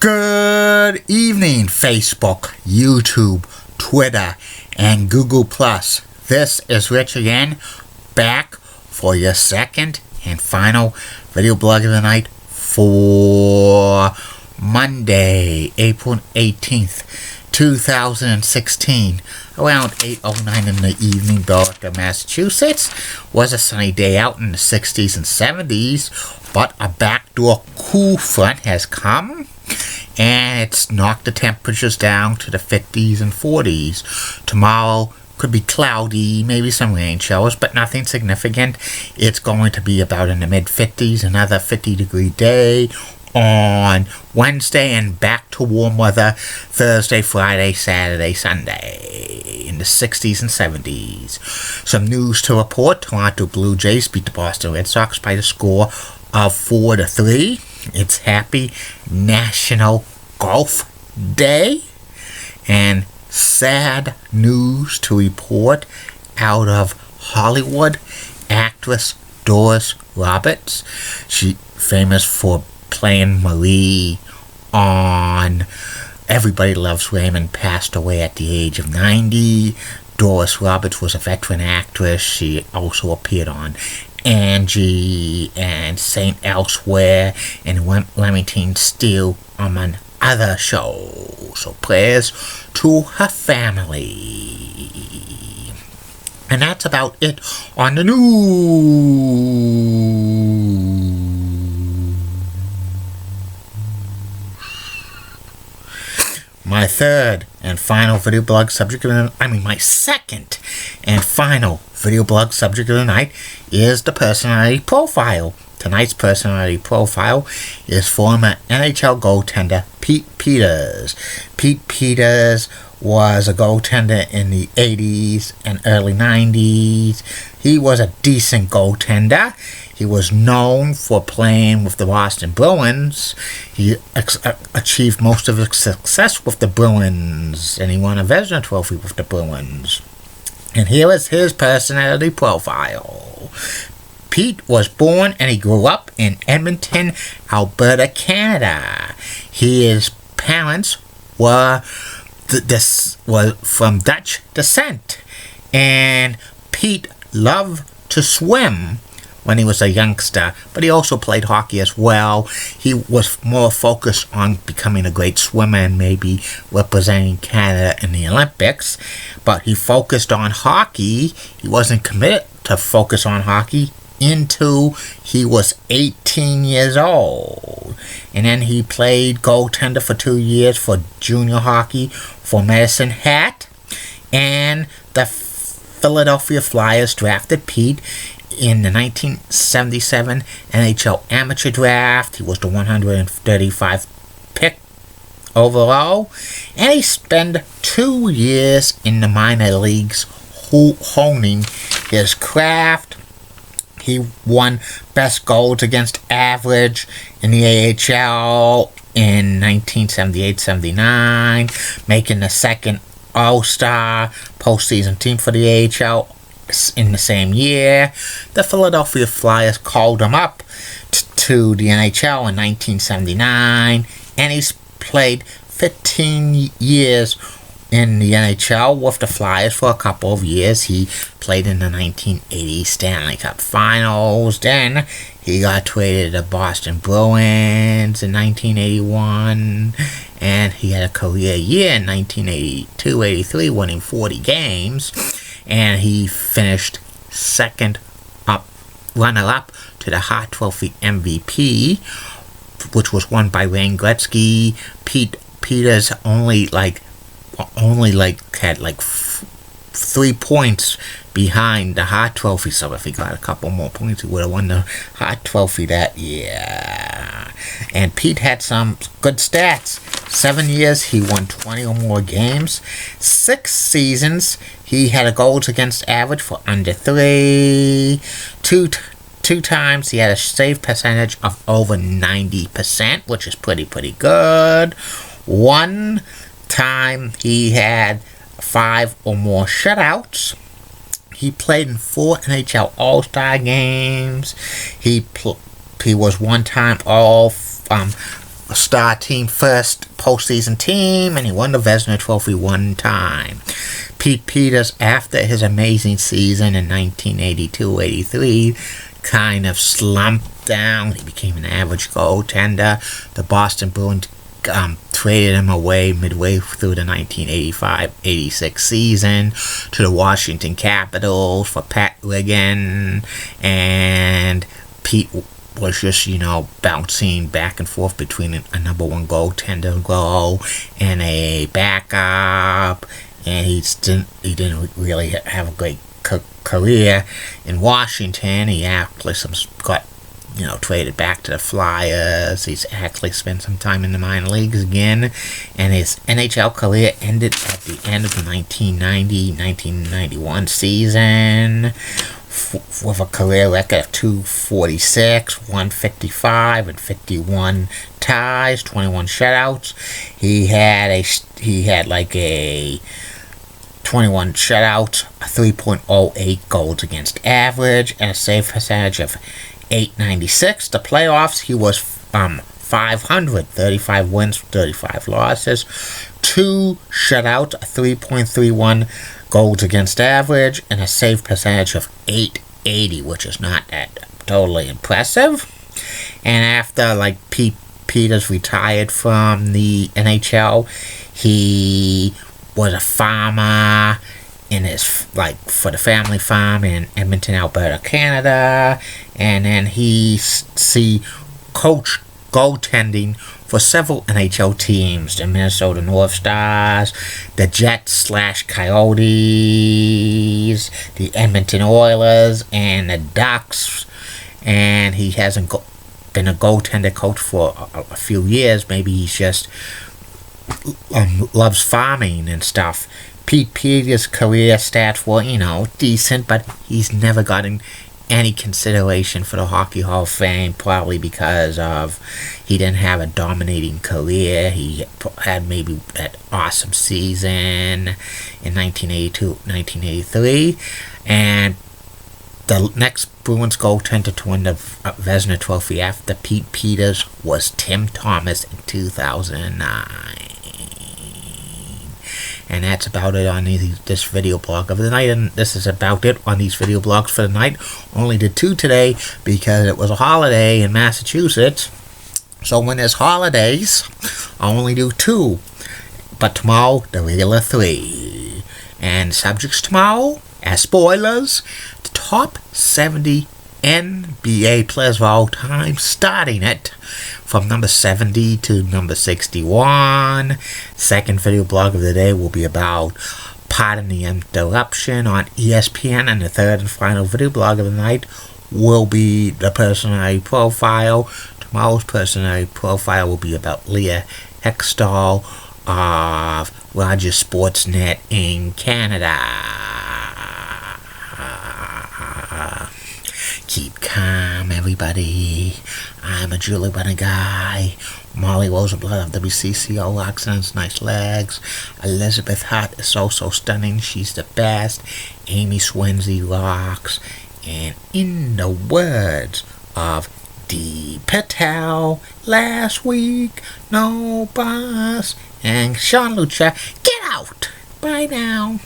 Good evening, Facebook, YouTube, Twitter, and Google+. This is Rich again, back for your second and final video blog of the night for Monday, April 18th, 2016. Around 8:09 in the evening, Boston, Massachusetts. Was a sunny day out in the 60s and 70s, but a backdoor cool front has come, and it's knocked the temperatures down to the 50s and 40s. Tomorrow could be cloudy, maybe some rain showers, but nothing significant. It's going to be about in the mid-50s, another 50-degree day on Wednesday, and back to warm weather Thursday, Friday, Saturday, Sunday in the 60s and 70s. Some news to report. Toronto Blue Jays beat the Boston Red Sox by the score of 4-3. It's Happy National Golf Day. And sad news to report out of Hollywood. Actress Doris Roberts, she famous for playing Marie on Everybody Loves Raymond, passed away at the age of 90. Doris Roberts was a veteran actress. She also appeared on Angie and Saint Elsewhere and Remington Steele, among other shows. So prayers to her family. And that's about it on the news. My third and final video blog subject of the my second and final video blog subject of the night is the personality profile. Tonight's personality profile is former NHL goaltender Pete Peters. Pete Peters was a goaltender in the 80s and early 90s. He was a decent goaltender. He was known for playing with the Boston Bruins. He achieved most of his success with the Bruins, and he won a Vezina Trophy with the Bruins. And here is his personality profile. Pete was born and he grew up in Edmonton, Alberta, Canada. His parents were from Dutch descent, and Pete loved to swim when he was a youngster, but he also played hockey as well. He was more focused on becoming a great swimmer and maybe representing Canada in the Olympics, but he focused on hockey. He wasn't committed to focus on hockey until he was 18 years old. And then he played goaltender for 2 years for junior hockey for Medicine Hat. And the Philadelphia Flyers drafted Pete in the 1977 NHL Amateur Draft. He was the 135th pick overall. And he spent 2 years in the minor leagues honing his craft. He won best goals against average in the AHL in 1978-79, making the second All-Star postseason team for the AHL in the same year. The Philadelphia Flyers called him up to the NHL in 1979, and he's played 15 years in the NHL with the Flyers for a couple of years. He played in the 1980 Stanley Cup Finals. Then he got traded to the Boston Bruins in 1981. And he had a career year in 1982-83, winning 40 games. And he finished runner-up to the Hart Trophy MVP, which was won by Wayne Gretzky. Pete Peters only had 3 points behind the Hart Trophy, so if he got a couple more points, he would have won the Hart Trophy that year. And Pete had some good stats. 7 years, he won 20 or more games. 6 seasons, he had a goals against average for under 3. Two times, he had a save percentage of over 90%, which is pretty good. 1 time, he had 5 or more shutouts. He played in 4 NHL All-Star games. He was one time Star team first postseason team, and he won the Vezina Trophy one time. Pete Peters, after his amazing season in 1982-83, kind of slumped down. He became an average goaltender. The Boston Bruins traded him away midway through the 1985-86 season to the Washington Capitals for Pat Ligon, and Pete was just, bouncing back and forth between a number one goaltender role and a backup, and he didn't really have a great career in Washington. He actually got traded back to the Flyers. He's actually spent some time in the minor leagues again, and his NHL career ended at the end of the 1990-1991 season with a career record of .246, .155, and 51 ties, 21 shutouts. He had like a 21 shutouts, a 3.08 goals against average, and a save percentage of .896. The playoffs, he was 500, 35 wins, 35 losses, 2 shutouts, a 3.31 goals against average, and a save percentage of .880, which is not that totally impressive. And after Pete Peters retired from the NHL, he was a farmer for the family farm in Edmonton, Alberta, Canada, and then he coached goaltending for several NHL teams: the Minnesota North Stars, the Jets/Coyotes, the Edmonton Oilers, and the Ducks. And he hasn't been a goaltender coach for a few years. Maybe he's just loves farming and stuff. Pete Peters' career stats were, decent, but he's never gotten any consideration for the Hockey Hall of Fame, probably because he didn't have a dominating career. He had maybe that awesome season in 1982-1983, and the next Bruins goaltender to win the Vezina Trophy after Pete Peters was Tim Thomas in 2009. And that's about it on this video blog of the night. And this is about it on these video blogs for the night. Only did 2 today because it was a holiday in Massachusetts. So when there's holidays, I only do 2. But tomorrow, the regular 3. And subjects tomorrow, as spoilers, the top 70 NBA players of all time, starting it from number 70 to number 61. Second video blog of the day will be about Pardon the Interruption on ESPN, and the third and final video blog of the night will be the personality profile. Tomorrow's personality profile will be about Leah Hextall of Rogers Sportsnet in Canada. Keep calm, everybody. I'm a Julie Bunny guy. Molly Rosenblatt of WCCO rocks and has nice legs. Elizabeth Hart is so stunning. She's the best. Amy Swansea rocks. And in the words of Dee Patel last week, no boss. And Sean Lucha, get out. Bye now.